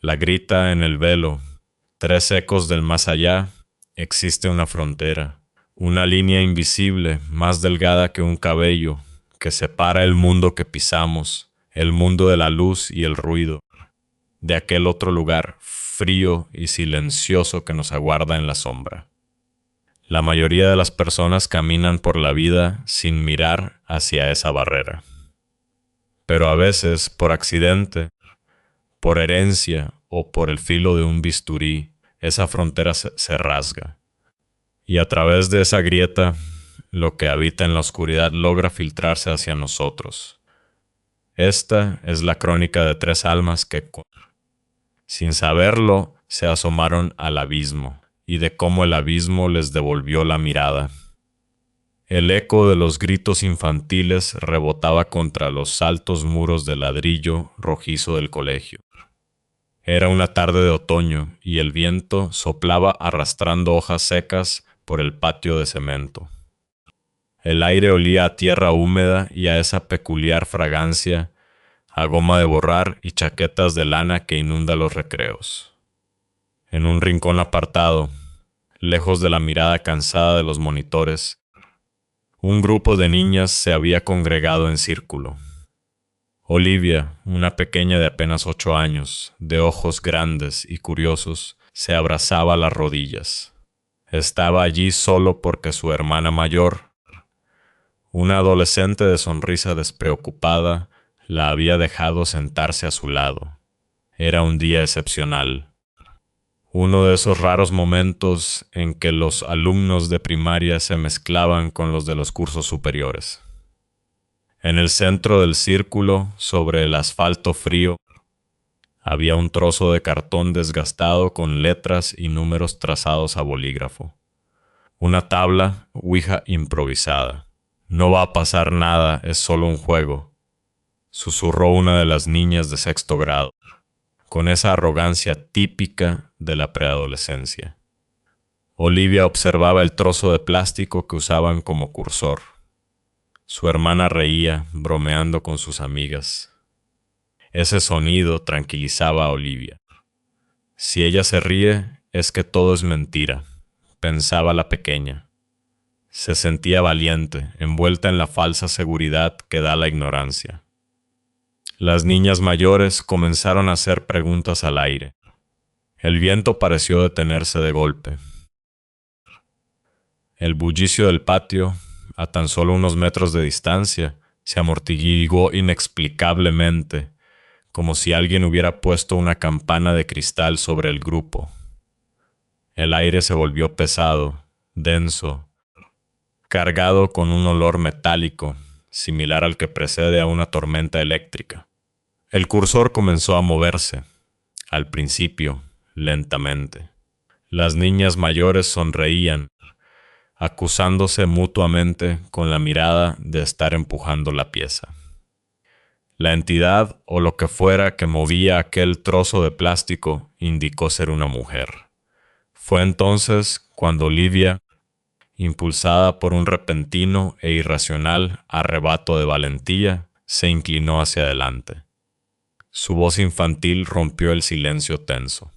La grita en el velo, tres ecos del más allá, existe una frontera, una línea invisible, más delgada que un cabello, que separa el mundo que pisamos, el mundo de la luz y el ruido, de aquel otro lugar frío y silencioso que nos aguarda en la sombra. La mayoría de las personas caminan por la vida sin mirar hacia esa barrera. Pero a veces, por accidente, por herencia o por el filo de un bisturí, esa frontera se rasga. Y a través de esa grieta, lo que habita en la oscuridad logra filtrarse hacia nosotros. Esta es la crónica de tres almas que, sin saberlo, se asomaron al abismo, y de cómo el abismo les devolvió la mirada. El eco de los gritos infantiles rebotaba contra los altos muros de ladrillo rojizo del colegio. Era una tarde de otoño y el viento soplaba arrastrando hojas secas por el patio de cemento. El aire olía a tierra húmeda y a esa peculiar fragancia, a goma de borrar y chaquetas de lana que inunda los recreos. En un rincón apartado, lejos de la mirada cansada de los monitores, un grupo de niñas se había congregado en círculo. Olivia, una pequeña de apenas 8 años, de ojos grandes y curiosos, se abrazaba las rodillas. Estaba allí solo porque su hermana mayor, una adolescente de sonrisa despreocupada, la había dejado sentarse a su lado. Era un día excepcional. Uno de esos raros momentos en que los alumnos de primaria se mezclaban con los de los cursos superiores. En el centro del círculo, sobre el asfalto frío, había un trozo de cartón desgastado con letras y números trazados a bolígrafo. Una tabla ouija improvisada. «No va a pasar nada, es solo un juego», susurró una de las niñas de sexto grado, con esa arrogancia típica de la preadolescencia. Olivia observaba el trozo de plástico que usaban como cursor. Su hermana reía, bromeando con sus amigas. Ese sonido tranquilizaba a Olivia. Si ella se ríe, es que todo es mentira, pensaba la pequeña. Se sentía valiente, envuelta en la falsa seguridad que da la ignorancia. Las niñas mayores comenzaron a hacer preguntas al aire. El viento pareció detenerse de golpe. El bullicio del patio, a tan solo unos metros de distancia, se amortiguó inexplicablemente, como si alguien hubiera puesto una campana de cristal sobre el grupo. El aire se volvió pesado, denso, cargado con un olor metálico, similar al que precede a una tormenta eléctrica. El cursor comenzó a moverse, al principio, lentamente. Las niñas mayores sonreían, acusándose mutuamente con la mirada de estar empujando la pieza. La entidad o lo que fuera que movía aquel trozo de plástico indicó ser una mujer. Fue entonces cuando Olivia, impulsada por un repentino e irracional arrebato de valentía, se inclinó hacia adelante. Su voz infantil rompió el silencio tenso.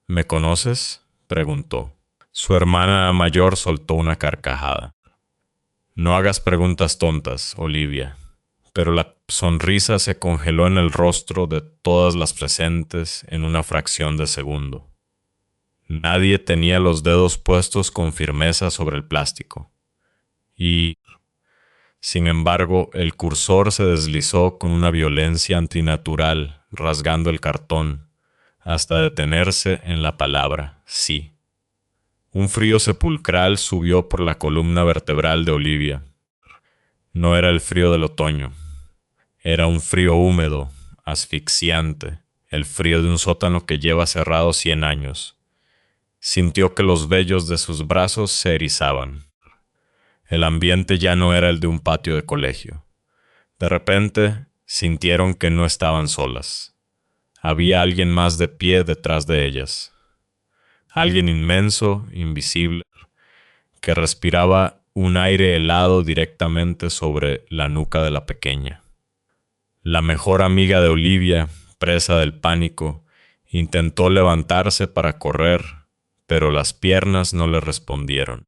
«¿Me conoces?», preguntó. Su hermana mayor soltó una carcajada. «No hagas preguntas tontas, Olivia», pero la sonrisa se congeló en el rostro de todas las presentes en una fracción de segundo. Nadie tenía los dedos puestos con firmeza sobre el plástico. Y, sin embargo, el cursor se deslizó con una violencia antinatural, rasgando el cartón, hasta detenerse en la palabra «sí». Un frío sepulcral subió por la columna vertebral de Olivia. No era el frío del otoño. Era un frío húmedo, asfixiante, el frío de un sótano que lleva cerrado 100 años. Sintió que los vellos de sus brazos se erizaban. El ambiente ya no era el de un patio de colegio. De repente, sintieron que no estaban solas. Había alguien más de pie detrás de ellas. Alguien inmenso, invisible, que respiraba un aire helado directamente sobre la nuca de la pequeña. La mejor amiga de Olivia, presa del pánico, Intentó levantarse para correr, pero las piernas no le respondieron.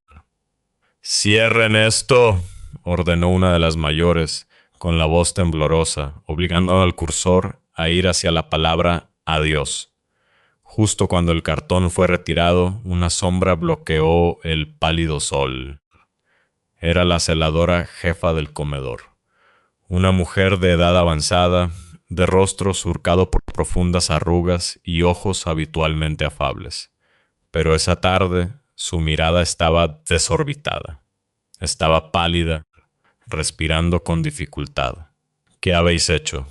«¡Cierren esto!», ordenó una de las mayores, con la voz temblorosa, obligando al cursor a ir hacia la palabra adiós. Justo cuando el cartón fue retirado, una sombra bloqueó el pálido sol. Era la celadora jefa del comedor. Una mujer de edad avanzada, de rostro surcado por profundas arrugas y ojos habitualmente afables. Pero esa tarde su mirada estaba desorbitada. Estaba pálida, respirando con dificultad. «¿Qué habéis hecho?»,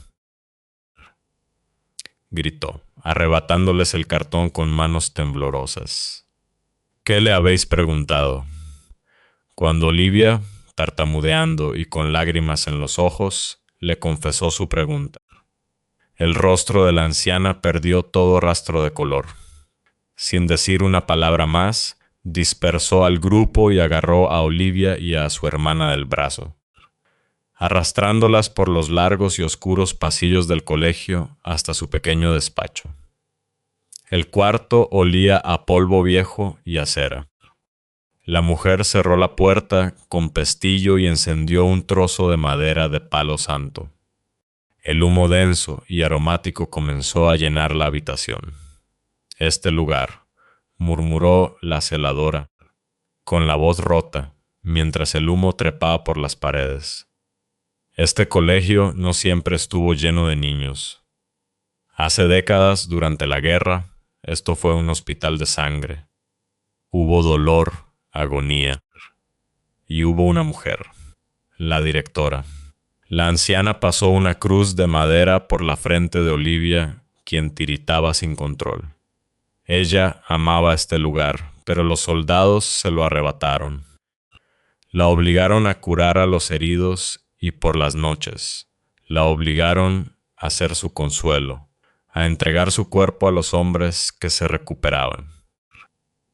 gritó, arrebatándoles el cartón con manos temblorosas. «¿Qué le habéis preguntado?». Cuando Olivia, tartamudeando y con lágrimas en los ojos, le confesó su pregunta, el rostro de la anciana perdió todo rastro de color. Sin decir una palabra más, dispersó al grupo y agarró a Olivia y a su hermana del brazo, arrastrándolas por los largos y oscuros pasillos del colegio hasta su pequeño despacho. El cuarto olía a polvo viejo y a cera. La mujer cerró la puerta con pestillo y encendió un trozo de madera de palo santo. El humo denso y aromático comenzó a llenar la habitación. «Este lugar», murmuró la celadora, con la voz rota, mientras el humo trepaba por las paredes. «Este colegio no siempre estuvo lleno de niños. Hace décadas, durante la guerra, esto fue un hospital de sangre. Hubo dolor, agonía. Y hubo una mujer, la directora». La anciana pasó una cruz de madera por la frente de Olivia, quien tiritaba sin control. Ella amaba este lugar, pero los soldados se lo arrebataron. La obligaron a curar a los heridos y por las noches. La obligaron a ser su consuelo, a entregar su cuerpo a los hombres que se recuperaban.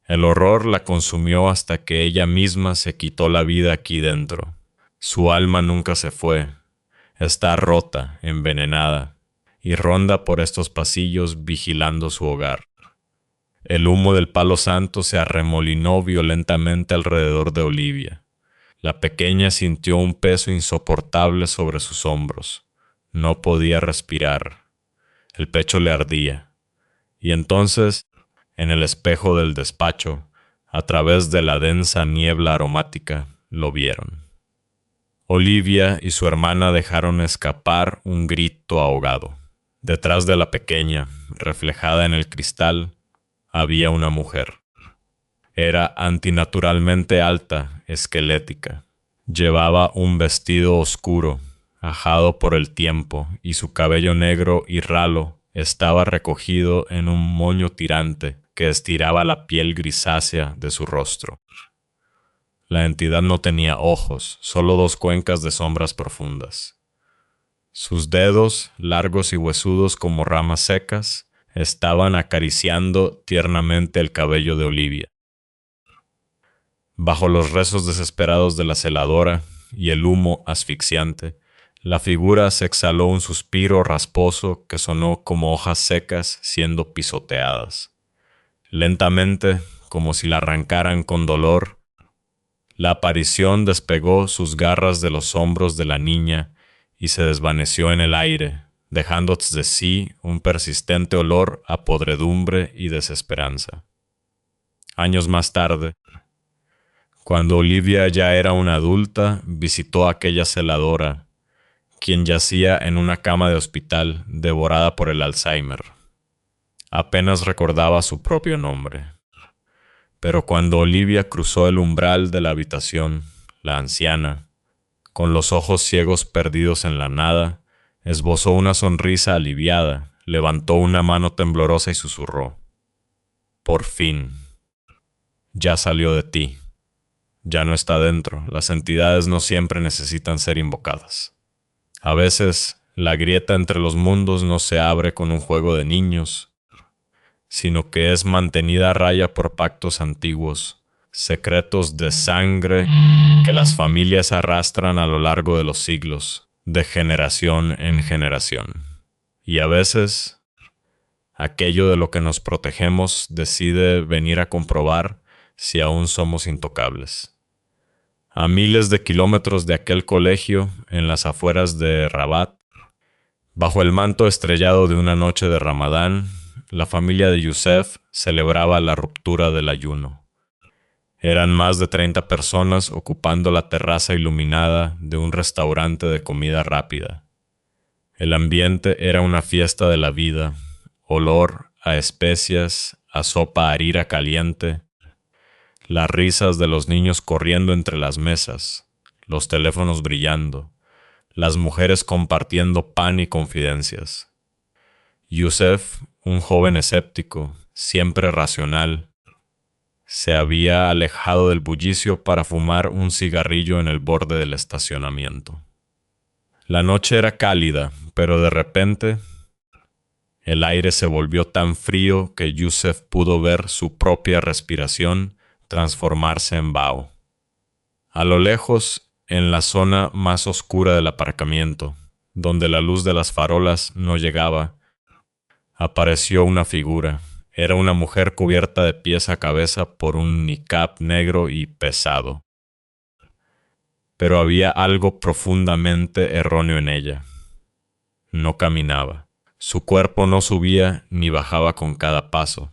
El horror la consumió hasta que ella misma se quitó la vida aquí dentro. Su alma nunca se fue. Está rota, envenenada, y ronda por estos pasillos vigilando su hogar. El humo del palo santo se arremolinó violentamente alrededor de Olivia. La pequeña sintió un peso insoportable sobre sus hombros. No podía respirar. El pecho le ardía. Y entonces, en el espejo del despacho, a través de la densa niebla aromática, lo vieron. Olivia y su hermana dejaron escapar un grito ahogado. Detrás de la pequeña, reflejada en el cristal, había una mujer. Era antinaturalmente alta, esquelética. Llevaba un vestido oscuro, ajado por el tiempo, y su cabello negro y ralo estaba recogido en un moño tirante que estiraba la piel grisácea de su rostro. La entidad no tenía ojos, solo dos cuencas de sombras profundas. Sus dedos, largos y huesudos como ramas secas, estaban acariciando tiernamente el cabello de Olivia. Bajo los rezos desesperados de la celadora y el humo asfixiante, la figura se exhaló un suspiro rasposo que sonó como hojas secas siendo pisoteadas. Lentamente, como si la arrancaran con dolor, la aparición despegó sus garras de los hombros de la niña y se desvaneció en el aire, dejando tras de sí un persistente olor a podredumbre y desesperanza. Años más tarde, cuando Olivia ya era una adulta, visitó a aquella celadora, quien yacía en una cama de hospital devorada por el Alzheimer. Apenas recordaba su propio nombre. Pero cuando Olivia cruzó el umbral de la habitación, la anciana, con los ojos ciegos perdidos en la nada, esbozó una sonrisa aliviada, levantó una mano temblorosa y susurró: «Por fin, ya salió de ti. Ya no está dentro. Las entidades no siempre necesitan ser invocadas. A veces, la grieta entre los mundos no se abre con un juego de niños, sino que es mantenida a raya por pactos antiguos, secretos de sangre que las familias arrastran a lo largo de los siglos, de generación en generación. Y a veces Aquello de lo que nos protegemos decide venir a comprobar si aún somos intocables. A miles de kilómetros de aquel colegio, en las afueras de Rabat, bajo el manto estrellado de una noche de Ramadán, la familia de Youssef celebraba la ruptura del ayuno. Eran más de 30 personas ocupando la terraza iluminada de un restaurante de comida rápida. El ambiente era una fiesta de la vida, olor a especias, a sopa harira caliente, las risas de los niños corriendo entre las mesas, los teléfonos brillando, las mujeres compartiendo pan y confidencias. Youssef, un joven escéptico, siempre racional, se había alejado del bullicio para fumar un cigarrillo en el borde del estacionamiento. La noche era cálida, pero de repente el aire se volvió tan frío que Youssef pudo ver su propia respiración transformarse en vaho. A lo lejos, en la zona más oscura del aparcamiento, donde la luz de las farolas no llegaba, apareció una figura. Era una mujer cubierta de pies a cabeza por un niqab negro y pesado. Pero había algo profundamente erróneo en ella. No caminaba. Su cuerpo no subía ni bajaba con cada paso.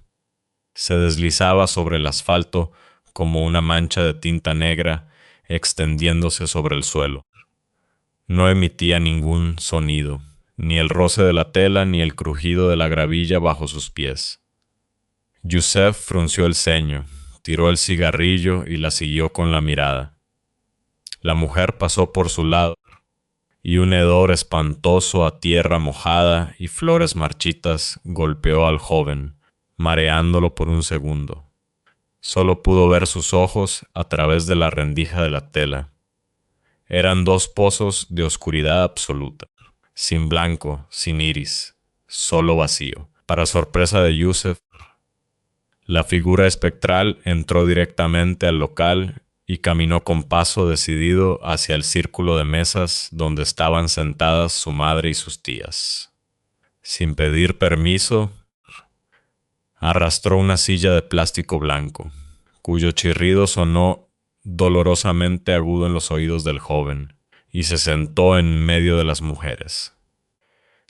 Se deslizaba sobre el asfalto como una mancha de tinta negra extendiéndose sobre el suelo. No emitía ningún sonido, ni el roce de la tela ni el crujido de la gravilla bajo sus pies. Youssef frunció el ceño, tiró el cigarrillo y la siguió con la mirada. La mujer pasó por su lado, y un hedor espantoso a tierra mojada y flores marchitas golpeó al joven, mareándolo por un segundo. Solo pudo ver sus ojos a través de la rendija de la tela. Eran dos pozos de oscuridad absoluta, sin blanco, sin iris, solo vacío. Para sorpresa de Youssef, la figura espectral entró directamente al local y caminó con paso decidido hacia el círculo de mesas donde estaban sentadas su madre y sus tías. Sin pedir permiso, arrastró una silla de plástico blanco, cuyo chirrido sonó dolorosamente agudo en los oídos del joven, y se sentó en medio de las mujeres.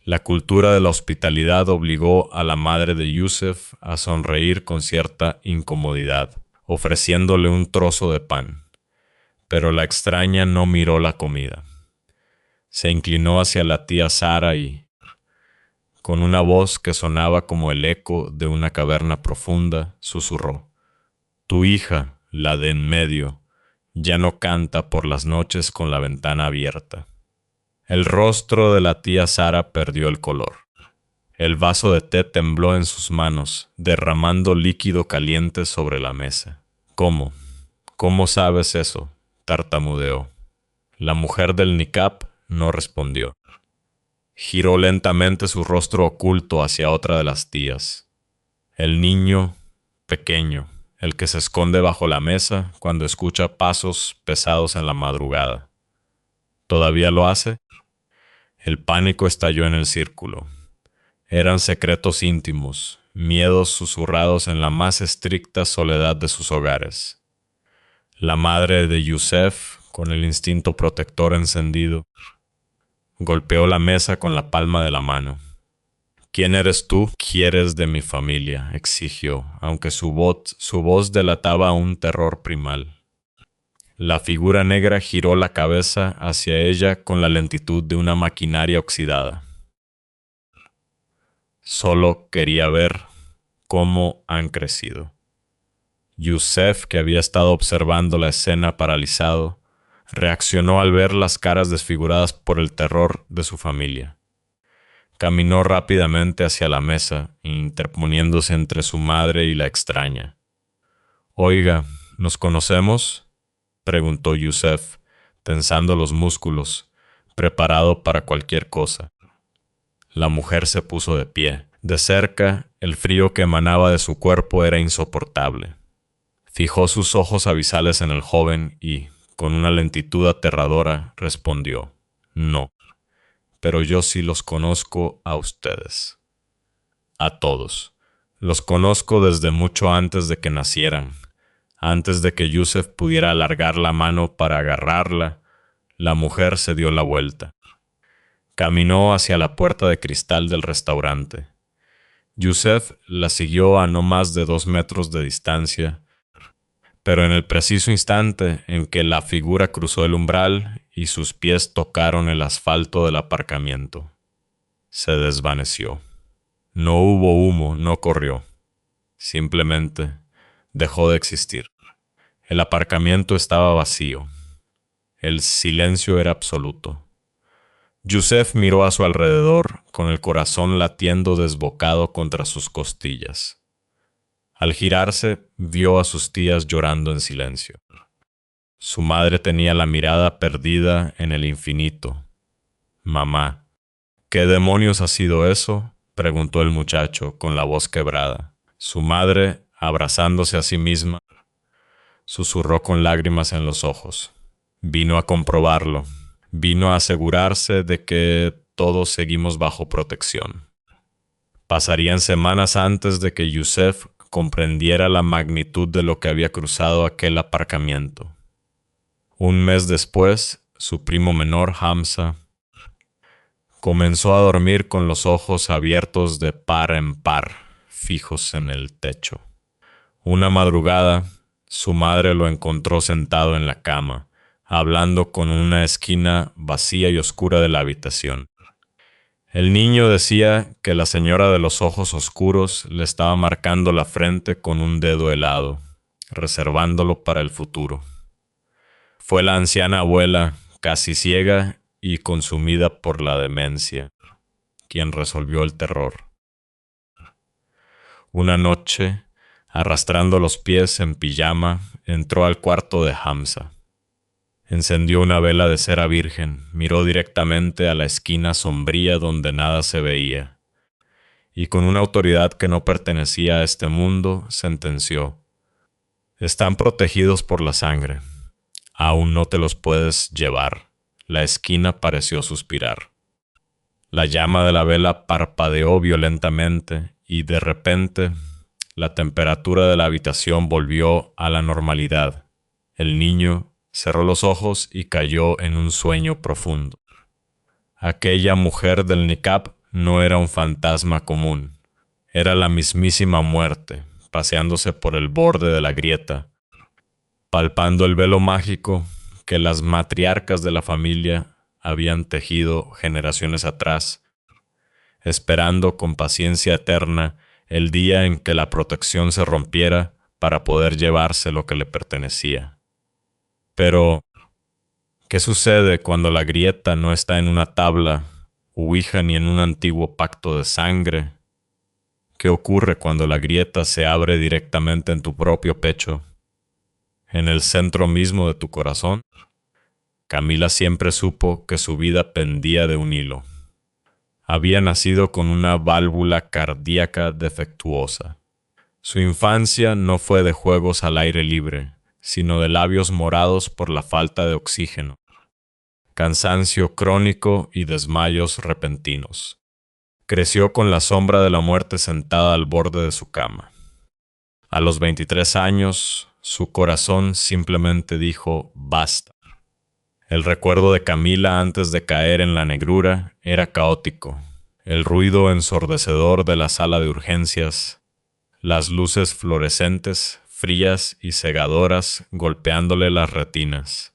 La cultura de la hospitalidad obligó a la madre de Youssef a sonreír con cierta incomodidad, ofreciéndole un trozo de pan. Pero la extraña no miró la comida. Se inclinó hacia la tía Sara y, con una voz que sonaba como el eco de una caverna profunda, susurró: «Tu hija, la de en medio, ya no canta por las noches con la ventana abierta». El rostro de la tía Sara perdió el color. El vaso de té tembló en sus manos, derramando líquido caliente sobre la mesa. «¿Cómo? ¿Cómo sabes eso?», tartamudeó. La mujer del niqab no respondió. Giró lentamente su rostro oculto hacia otra de las tías. El niño pequeño, el que se esconde bajo la mesa cuando escucha pasos pesados en la madrugada. ¿Todavía lo hace? El pánico estalló en el círculo. Eran secretos íntimos, miedos susurrados en la más estricta soledad de sus hogares. La madre de Youssef, con el instinto protector encendido, golpeó la mesa con la palma de la mano. «¿Quién eres tú? ¿Quieres de mi familia?», exigió, aunque su voz delataba un terror primal. La figura negra giró la cabeza hacia ella con la lentitud de una maquinaria oxidada. Solo quería ver cómo han crecido. Youssef, que había estado observando la escena paralizado, reaccionó al ver las caras desfiguradas por el terror de su familia. Caminó rápidamente hacia la mesa, interponiéndose entre su madre y la extraña. «Oiga, ¿nos conocemos?», preguntó Youssef, tensando los músculos, preparado para cualquier cosa. La mujer se puso de pie. De cerca, el frío que emanaba de su cuerpo era insoportable. Fijó sus ojos abisales en el joven y, con una lentitud aterradora, respondió: «No, pero yo sí los conozco a ustedes». A todos. Los conozco desde mucho antes de que nacieran. Antes de que Yusef pudiera alargar la mano para agarrarla, la mujer se dio la vuelta. Caminó hacia la puerta de cristal del restaurante. Yusef la siguió a no más de 2 metros de distancia, pero en el preciso instante en que la figura cruzó el umbral y sus pies tocaron el asfalto del aparcamiento, se desvaneció. No hubo humo, no corrió. Simplemente dejó de existir. El aparcamiento estaba vacío. El silencio era absoluto. Yusef miró a su alrededor con el corazón latiendo desbocado contra sus costillas. Al girarse, vio a sus tías llorando en silencio. Su madre tenía la mirada perdida en el infinito. «Mamá, ¿qué demonios ha sido eso?», preguntó el muchacho con la voz quebrada. Su madre, abrazándose a sí misma, susurró con lágrimas en los ojos. Vino a comprobarlo. Vino a asegurarse de que todos seguimos bajo protección. Pasarían semanas antes de que Yusef comprendiera la magnitud de lo que había cruzado aquel aparcamiento. Un mes después, su primo menor, Hamza, comenzó a dormir con los ojos abiertos de par en par, fijos en el techo. Una madrugada, su madre lo encontró sentado en la cama, hablando con una esquina vacía y oscura de la habitación. El niño decía que la señora de los ojos oscuros le estaba marcando la frente con un dedo helado, reservándolo para el futuro. Fue la anciana abuela, casi ciega y consumida por la demencia, quien resolvió el terror. Una noche, arrastrando los pies en pijama, entró al cuarto de Hamza. Encendió una vela de cera virgen, miró directamente a la esquina sombría donde nada se veía, y con una autoridad que no pertenecía a este mundo, sentenció: «Están protegidos por la sangre. Aún no te los puedes llevar». La esquina pareció suspirar. La llama de la vela parpadeó violentamente y de repente la temperatura de la habitación volvió a la normalidad. El niño cerró los ojos y cayó en un sueño profundo. Aquella mujer del niqab no era un fantasma común. Era la mismísima muerte, paseándose por el borde de la grieta, palpando el velo mágico que las matriarcas de la familia habían tejido generaciones atrás, esperando con paciencia eterna el día en que la protección se rompiera para poder llevarse lo que le pertenecía. Pero, ¿qué sucede cuando la grieta no está en una tabla, ouija ni en un antiguo pacto de sangre? ¿Qué ocurre cuando la grieta se abre directamente en tu propio pecho, en el centro mismo de tu corazón? Camila siempre supo que su vida pendía de un hilo. Había nacido con una válvula cardíaca defectuosa. Su infancia no fue de juegos al aire libre, sino de labios morados por la falta de oxígeno, cansancio crónico y desmayos repentinos. Creció con la sombra de la muerte sentada al borde de su cama. A los 23 años, su corazón simplemente dijo basta. El recuerdo de Camila antes de caer en la negrura era caótico. El ruido ensordecedor de la sala de urgencias, las luces fluorescentes, frías y cegadoras golpeándole las retinas,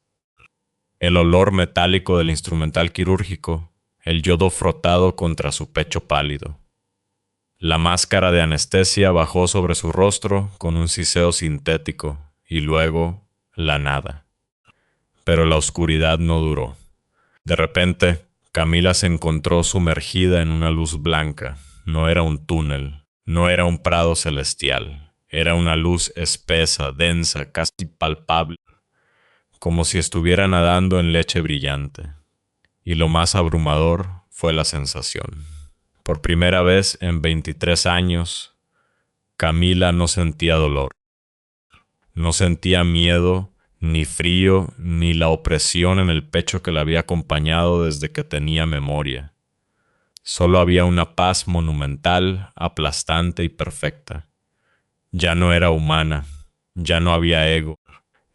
el olor metálico del instrumental quirúrgico, el yodo frotado contra su pecho pálido. La máscara de anestesia bajó sobre su rostro con un siseo sintético y luego la nada. Pero la oscuridad no duró. De repente, Camila se encontró sumergida en una luz blanca. No era un túnel, no era un prado celestial. Era una luz espesa, densa, casi palpable, como si estuviera nadando en leche brillante. Y lo más abrumador fue la sensación. Por primera vez en 23 años, Camila no sentía dolor. No sentía miedo, ni frío, ni la opresión en el pecho que la había acompañado desde que tenía memoria. Solo había una paz monumental, aplastante y perfecta. Ya no era humana, ya no había ego,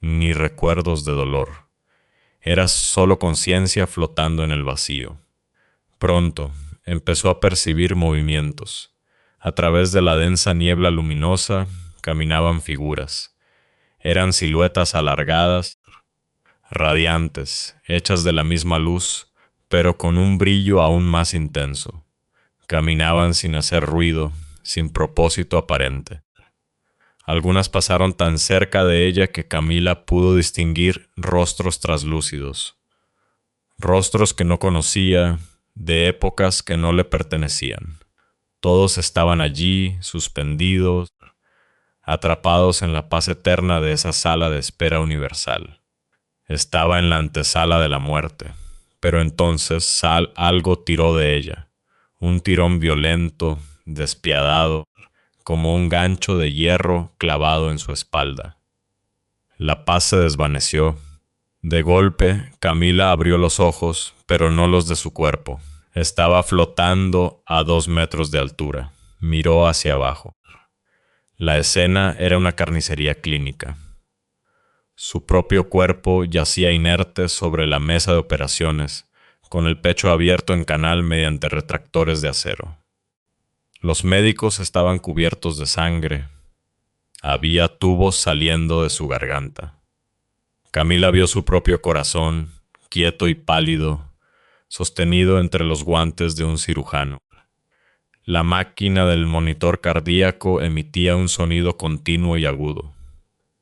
ni recuerdos de dolor. Era solo conciencia flotando en el vacío. Pronto empezó a percibir movimientos. A través de la densa niebla luminosa caminaban figuras. Eran siluetas alargadas, radiantes, hechas de la misma luz, pero con un brillo aún más intenso. Caminaban sin hacer ruido, sin propósito aparente. Algunas pasaron tan cerca de ella que Camila pudo distinguir rostros traslúcidos. Rostros que no conocía, de épocas que no le pertenecían. Todos estaban allí, suspendidos, atrapados en la paz eterna de esa sala de espera universal. Estaba en la antesala de la muerte, pero entonces algo tiró de ella, un tirón violento, despiadado, como un gancho de hierro clavado en su espalda. La paz se desvaneció. De golpe, Camila abrió los ojos, pero no los de su cuerpo. Estaba flotando a 2 metros de altura. Miró hacia abajo. La escena era una carnicería clínica. Su propio cuerpo yacía inerte sobre la mesa de operaciones, con el pecho abierto en canal mediante retractores de acero. Los médicos estaban cubiertos de sangre. Había tubos saliendo de su garganta. Camila vio su propio corazón, quieto y pálido, sostenido entre los guantes de un cirujano. La máquina del monitor cardíaco emitía un sonido continuo y agudo,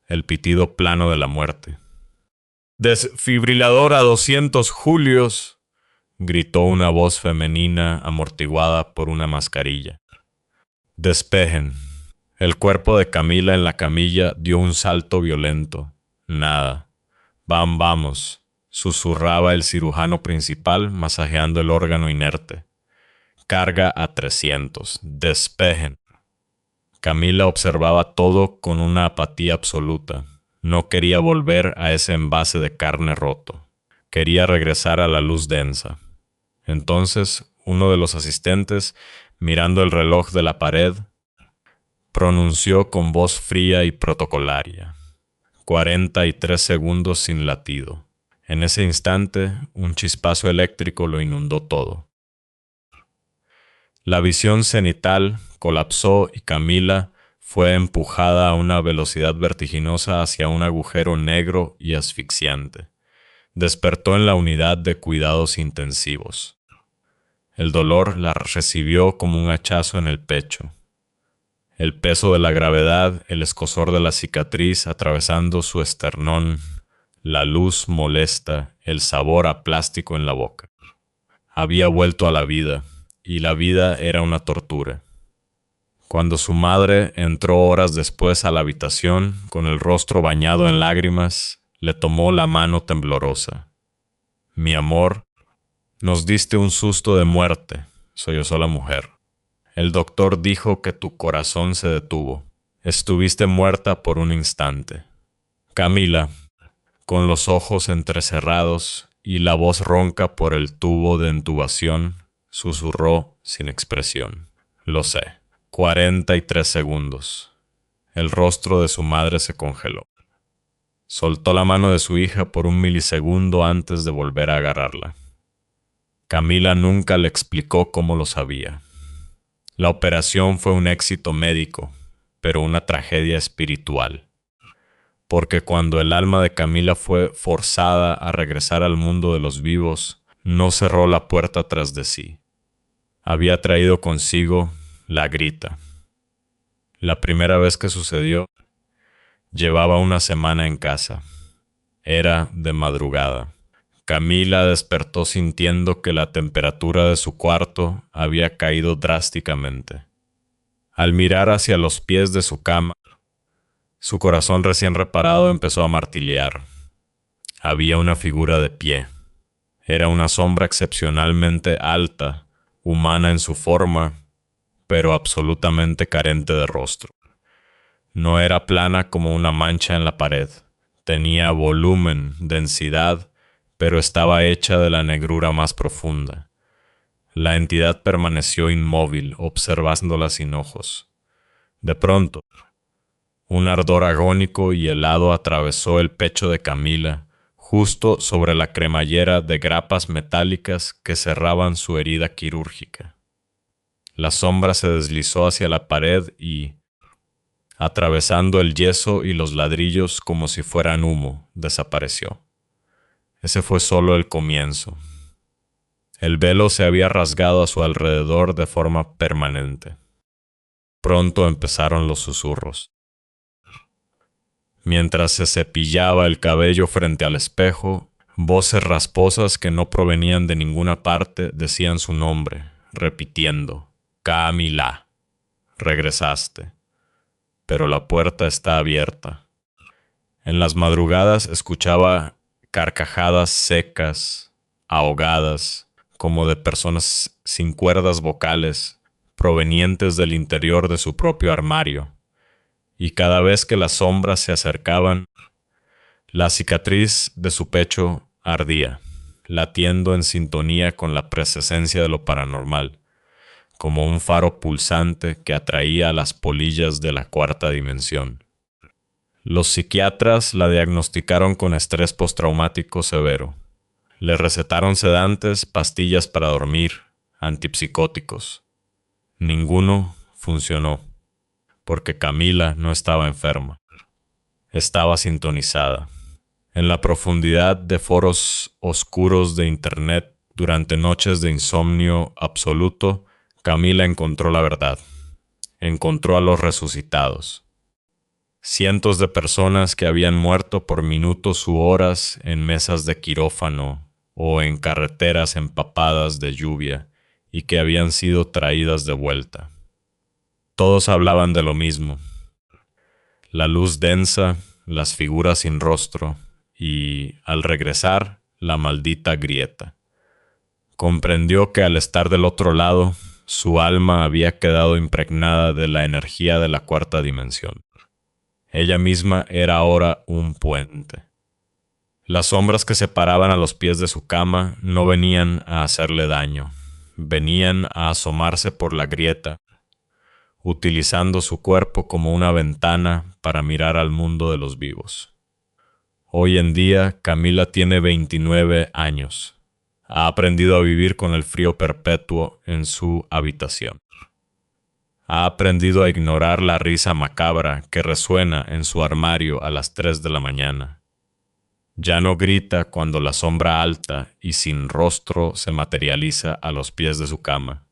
el pitido plano de la muerte. «Desfibrilador a 200 julios», gritó una voz femenina amortiguada por una mascarilla. «Despejen». El cuerpo de Camila en la camilla dio un salto violento. «Nada. Vamos», susurraba el cirujano principal masajeando el órgano inerte. «Carga a 300. Despejen». Camila observaba todo con una apatía absoluta. No quería volver a ese envase de carne roto. Quería regresar a la luz densa. Entonces, uno de los asistentes, mirando el reloj de la pared, pronunció con voz fría y protocolaria: 43 segundos sin latido. En ese instante, un chispazo eléctrico lo inundó todo. La visión cenital colapsó y Camila fue empujada a una velocidad vertiginosa hacia un agujero negro y asfixiante. Despertó en la unidad de cuidados intensivos. El dolor la recibió como un hachazo en el pecho. El peso de la gravedad, el escozor de la cicatriz atravesando su esternón, la luz molesta, el sabor a plástico en la boca. Había vuelto a la vida, y la vida era una tortura. Cuando su madre entró horas después a la habitación, con el rostro bañado en lágrimas, le tomó la mano temblorosa. «Mi amor, nos diste un susto de muerte», sollozó la mujer. «El doctor dijo que tu corazón se detuvo. Estuviste muerta por un instante». Camila, con los ojos entrecerrados y la voz ronca por el tubo de intubación, susurró sin expresión: «Lo sé». 43 segundos. El rostro de su madre se congeló. Soltó la mano de su hija por un milisegundo antes de volver a agarrarla. Camila nunca le explicó cómo lo sabía. La operación fue un éxito médico, pero una tragedia espiritual. Porque cuando el alma de Camila fue forzada a regresar al mundo de los vivos, no cerró la puerta tras de sí. Había traído consigo la grita. La primera vez que sucedió, llevaba una semana en casa. Era de madrugada. Camila despertó sintiendo que la temperatura de su cuarto había caído drásticamente. Al mirar hacia los pies de su cama, su corazón recién reparado empezó a martillear. Había una figura de pie. Era una sombra excepcionalmente alta, humana en su forma, pero absolutamente carente de rostro. No era plana como una mancha en la pared. Tenía volumen, densidad, pero estaba hecha de la negrura más profunda. La entidad permaneció inmóvil, observándola sin ojos. De pronto, un ardor agónico y helado atravesó el pecho de Camila, justo sobre la cremallera de grapas metálicas que cerraban su herida quirúrgica. La sombra se deslizó hacia la pared y, atravesando el yeso y los ladrillos como si fueran humo, desapareció. Ese fue solo el comienzo. El velo se había rasgado a su alrededor de forma permanente. Pronto empezaron los susurros. Mientras se cepillaba el cabello frente al espejo, voces rasposas que no provenían de ninguna parte decían su nombre, repitiendo: Camila, regresaste. Pero la puerta está abierta. En las madrugadas escuchaba carcajadas secas, ahogadas, como de personas sin cuerdas vocales, provenientes del interior de su propio armario. Y cada vez que las sombras se acercaban, la cicatriz de su pecho ardía, latiendo en sintonía con la presencia de lo paranormal, como un faro pulsante que atraía a las polillas de la cuarta dimensión. Los psiquiatras la diagnosticaron con estrés postraumático severo. Le recetaron sedantes, pastillas para dormir, antipsicóticos. Ninguno funcionó, porque Camila no estaba enferma. Estaba sintonizada. En la profundidad de foros oscuros de Internet, durante noches de insomnio absoluto, Camila encontró la verdad. Encontró a los resucitados. Cientos de personas que habían muerto por minutos u horas en mesas de quirófano o en carreteras empapadas de lluvia y que habían sido traídas de vuelta. Todos hablaban de lo mismo: la luz densa, las figuras sin rostro y, al regresar, la maldita grieta. Comprendió que al estar del otro lado, su alma había quedado impregnada de la energía de la cuarta dimensión. Ella misma era ahora un puente. Las sombras que se paraban a los pies de su cama no venían a hacerle daño, venían a asomarse por la grieta, utilizando su cuerpo como una ventana para mirar al mundo de los vivos. Hoy en día, Camila tiene 29 años. Ha aprendido a vivir con el frío perpetuo en su habitación. Ha aprendido a ignorar la risa macabra que resuena en su armario a las 3 de la mañana. Ya no grita cuando la sombra alta y sin rostro se materializa a los pies de su cama.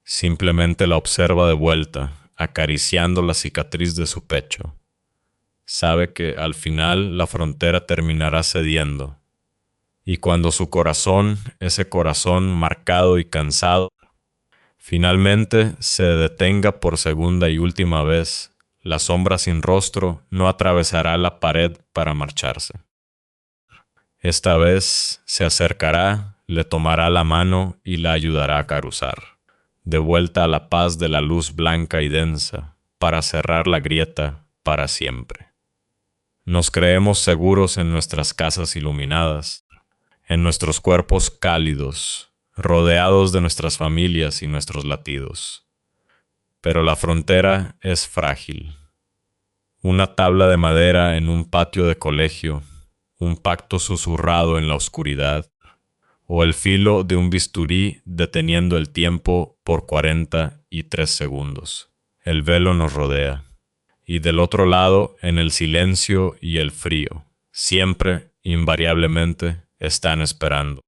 Simplemente la observa de vuelta, acariciando la cicatriz de su pecho. Sabe que al final la frontera terminará cediendo. Y cuando su corazón, ese corazón marcado y cansado, finalmente se detenga por segunda y última vez, la sombra sin rostro no atravesará la pared para marcharse. Esta vez se acercará, le tomará la mano y la ayudará a caruzar, de vuelta a la paz de la luz blanca y densa, para cerrar la grieta para siempre. Nos creemos seguros en nuestras casas iluminadas, en nuestros cuerpos cálidos, rodeados de nuestras familias y nuestros latidos. Pero la frontera es frágil. Una tabla de madera en un patio de colegio, un pacto susurrado en la oscuridad, o el filo de un bisturí deteniendo el tiempo por 43 segundos. El velo nos rodea. Y del otro lado, en el silencio y el frío, siempre, invariablemente, están esperando.